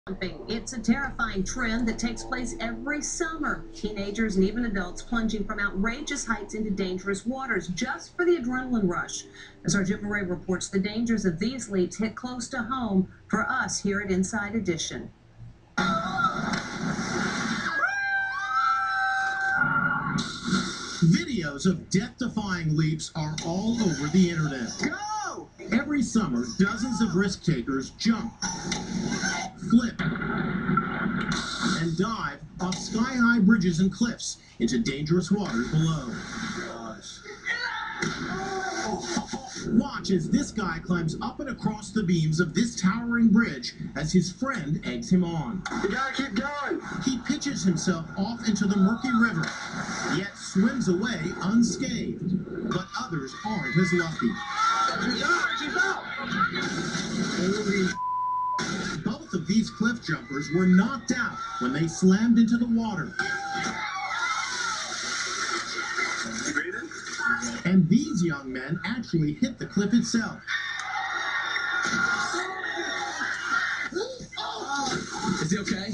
It's a terrifying trend that takes place every summer. Teenagers and even adults plunging from outrageous heights into dangerous waters just for the adrenaline rush. As our Jim Murray reports, the dangers of these leaps hit close to home for us here at Inside Edition. Videos of death-defying leaps are all over the internet. Go! Every summer, dozens of risk-takers jump, flip, and dive off sky-high bridges and cliffs into dangerous waters below. Watch as this guy climbs up and across the beams of this towering bridge as his friend eggs him on. You gotta keep going. He pitches himself off into the murky river, yet swims away unscathed. But others aren't as lucky. She's out! Both of these cliff jumpers were knocked out when they slammed into the water. You breathing? And these young men actually hit the cliff itself. Is he okay?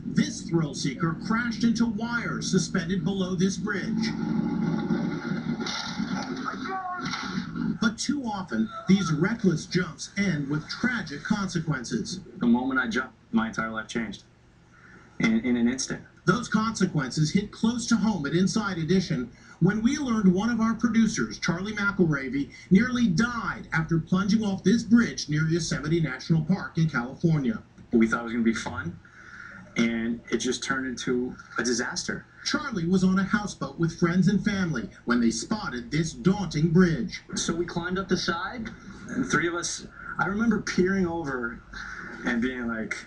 This thrill seeker crashed into wires suspended below this bridge. But too often, these reckless jumps end with tragic consequences. The moment I jumped, my entire life changed. In an instant. Those consequences hit close to home at Inside Edition when we learned one of our producers, Charlie McElravy, nearly died after plunging off this bridge near Yosemite National Park in California. We thought it was going to be fun, and it just turned into a disaster. Charlie was on a houseboat with friends and family when they spotted this daunting bridge. So we climbed up the side, and three of us, I remember peering over and being like,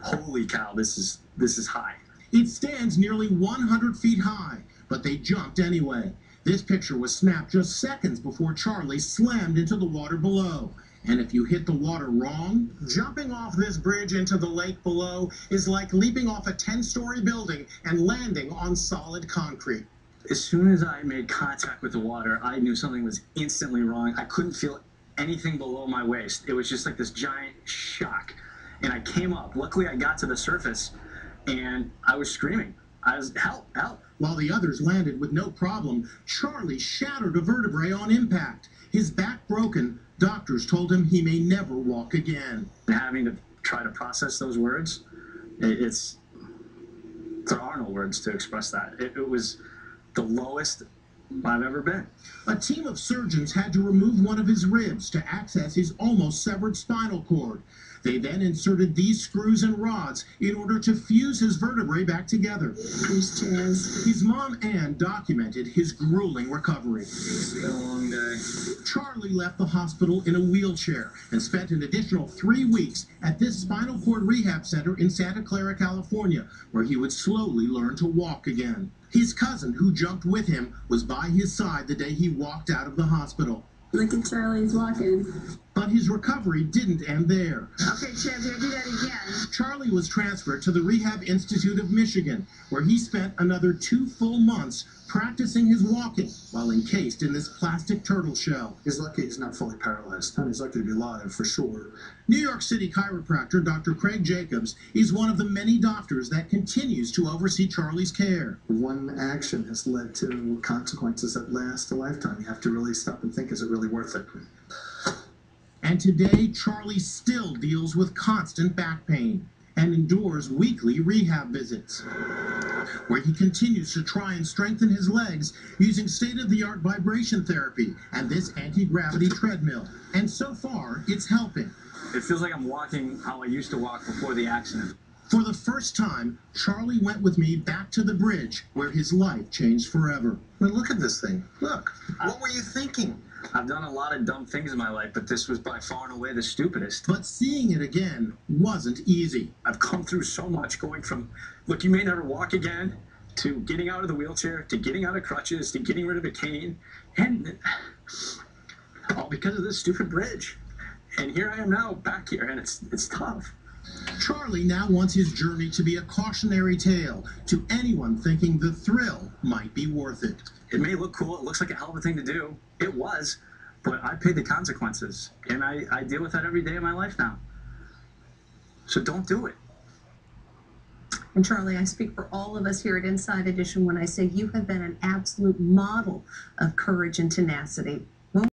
holy cow, this is high. It stands nearly 100 feet high, but they jumped anyway. This picture was snapped just seconds before Charlie slammed into the water below. And if you hit the water wrong, jumping off this bridge into the lake below is like leaping off a 10-story building and landing on solid concrete. As soon as I made contact with the water, I knew something was instantly wrong. I couldn't feel anything below my waist. It was just like this giant shock. And I came up. Luckily, I got to the surface, and I was screaming. I was, help, help. While the others landed with no problem, Charlie shattered a vertebrae on impact. His back broken, doctors told him he may never walk again. Having to try to process those words, there are no words to express that. It was the lowest I've ever been. A team of surgeons had to remove one of his ribs to access his almost severed spinal cord. They then inserted these screws and rods in order to fuse his vertebrae back together. His mom, Ann, documented his grueling recovery. It's been a long day. Charlie left the hospital in a wheelchair and spent an additional 3 weeks at this spinal cord rehab center in Santa Clara, California, where he would slowly learn to walk again. His cousin, who jumped with him, was by his side the day he walked out of the hospital. Look at Charlie's walking. But his recovery didn't end there. Okay, Chad, you gotta do that again. Charlie was transferred to the Rehab Institute of Michigan, where he spent another 2 full months practicing his walking while encased in this plastic turtle shell. He's lucky he's not fully paralyzed. And he's lucky to be alive, for sure. New York City chiropractor Dr. Craig Jacobs is one of the many doctors that continues to oversee Charlie's care. One action has led to consequences that last a lifetime. You have to really stop and think, is it really worth it? And today, Charlie still deals with constant back pain and endures weekly rehab visits, where he continues to try and strengthen his legs using state-of-the-art vibration therapy and this anti-gravity treadmill. And so far, it's helping. It feels like I'm walking how I used to walk before the accident. For the first time, Charlie went with me back to the bridge, where his life changed forever. I mean, look at this thing. Look. What were you thinking? I've done a lot of dumb things in my life, but this was by far and away the stupidest. But seeing it again wasn't easy. I've come through so much, going from, look, you may never walk again, to getting out of the wheelchair, to getting out of crutches, to getting rid of a cane, and all because of this stupid bridge. And here I am now, back here, and it's tough. Charlie now wants his journey to be a cautionary tale to anyone thinking the thrill might be worth it. It may look cool, it looks like a hell of a thing to do. It was, but I paid the consequences, and I deal with that every day of my life now. So don't do it. And Charlie, I speak for all of us here at Inside Edition when I say you have been an absolute model of courage and tenacity.